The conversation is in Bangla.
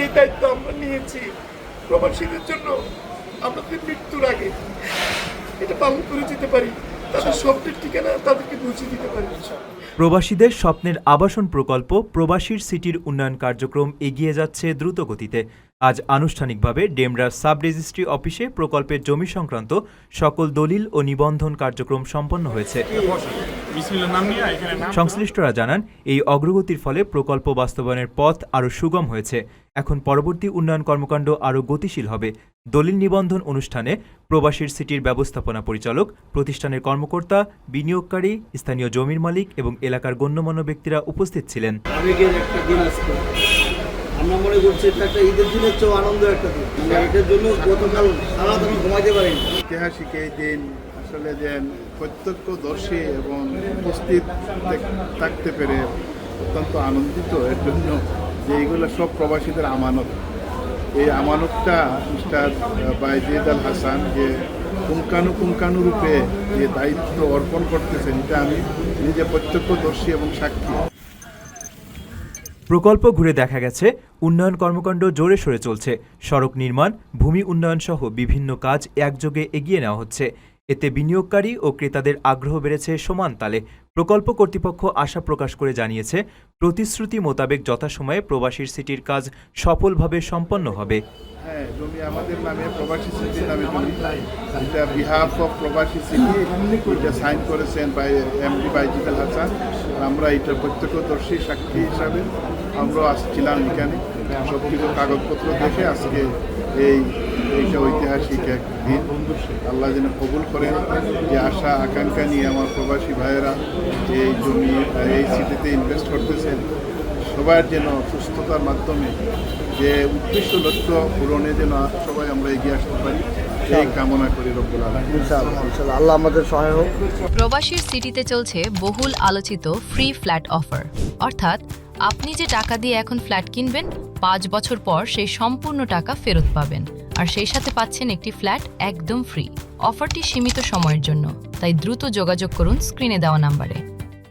যে দায়িত্ব আমরা নিয়েছি প্রবাসীদের জন্য, আমরা যদি মৃত্যুর আগে এটা পালন করে যেতে পারি, তাদের স্বপ্নের ঠিকানা তাদেরকে বুঝিয়ে দিতে পারি। প্রবাসীদের স্বপ্নের আবাসন প্রকল্প প্রবাসীর সিটির উন্নয়ন কার্যক্রম এগিয়ে যাচ্ছে দ্রুত গতিতে। আজ আনুষ্ঠানিকভাবে ডেমরা সাব রেজিস্ট্রি অফিসে প্রকল্পের জমি সংক্রান্ত সকল দলিল ও নিবন্ধন কার্যক্রম সম্পন্ন হয়েছে। সংশ্লিষ্টরা জানান, এই অগ্রগতির ফলে প্রকল্প বাস্তবায়নের পথ আরও সুগম হয়েছে। এখন পরবর্তী উন্নয়ন কর্মকাণ্ড আরও গতিশীল হবে। দলিল নিবন্ধন অনুষ্ঠানে প্রবাসীর সিটির ব্যবস্থাপনা পরিচালক, প্রতিষ্ঠানের কর্মকর্তা, বিনিয়োগকারী, স্থানীয় জমির মালিক এবং এলাকার গণ্যমান্য ব্যক্তিরা উপস্থিত ছিলেন। আমরা মনে করছি এটা একটা ঈদের দিনের চেয়েও আনন্দ একটা দিন। এটার জন্য গতকাল সারা দিন ঘুমাইতে পারিনি। ঐতিহাসিক এই দিন আসলে যে প্রত্যক্ষদর্শী এবং উপস্থিত থাকতে পেরে অত্যন্ত আনন্দিত। এর জন্য যে এইগুলো সব প্রবাসীদের আমানত, এই আমানতটা মিস্টার বাইজিদ আল হাসান যে পুঙ্খানুপুঙ্খানুরূপে যে দায়িত্ব অর্পণ করতেছেন, এটা আমি নিজে প্রত্যক্ষদর্শী এবং সাক্ষী। প্রকল্প ঘুরে দেখা গেছে, উন্নয়ন কর্মকাণ্ড জোরে সোরে চলছে। সড়ক নির্মাণ, ভূমি উন্নয়ন সহ বিভিন্ন কাজ একযোগে এগিয়ে নেওয়া হচ্ছে। এতে বিনিয়োগকারী ও ক্রেতাদের আগ্রহ বেড়েছে সমান তালে। প্রকল্প কর্তৃপক্ষ আশা প্রকাশ করে জানিয়েছে, প্রতিশ্রুতি মোতাবেক যথাসময়ে প্রবাসীর সিটির কাজ সফলভাবে সম্পন্ন হবে। হ্যাঁ, জমি আমাদের নামে, প্রবাসী সিটির নামে জমি, এটা বিহাফ অফ প্রবাসী সিটি, এটা সাইন করেছেন এমডি বাইজিদ আল হাসান। আমরা এটা প্রত্যক্ষদর্শী সাক্ষী হিসাবে আমরাও আসছিলাম এখানে। সব কিছু কাগজপত্র দেখে আজকে এইটা ঐতিহাসিক এক দিন। আল্লাহ যেন কবুল করেন। যে আশা আকাঙ্ক্ষা নিয়ে আমার প্রবাসী ভাইয়েরা এই জমি এই সিটিতে ইনভেস্ট করতেছেন, সবার যেন সুস্থতার মাধ্যমে যে উদ্দেশ্য লক্ষ্য পূরণে যেন সবাই আমরা এগিয়ে আসতে পারি, এই কামনা করি রব্বুল আলামিন। ইনশাআল্লাহ আল্লাহ আমাদের সহায় হোক। প্রবাসীর সিটিতে চলছে বহুল আলোচিত ফ্রি ফ্ল্যাট অফার, অর্থাৎ আপনি যে টাকা দিয়ে এখন ফ্ল্যাট কিনবেন, 5 বছর পর সেই সম্পূর্ণ টাকা ফেরত পাবেন, আর সেই সাথে পাচ্ছেন একটি ফ্ল্যাট একদম ফ্রি। অফারটি সীমিত সময়ের জন্য, তাই দ্রুত যোগাযোগ করুন স্ক্রিনে দেওয়া নাম্বারে।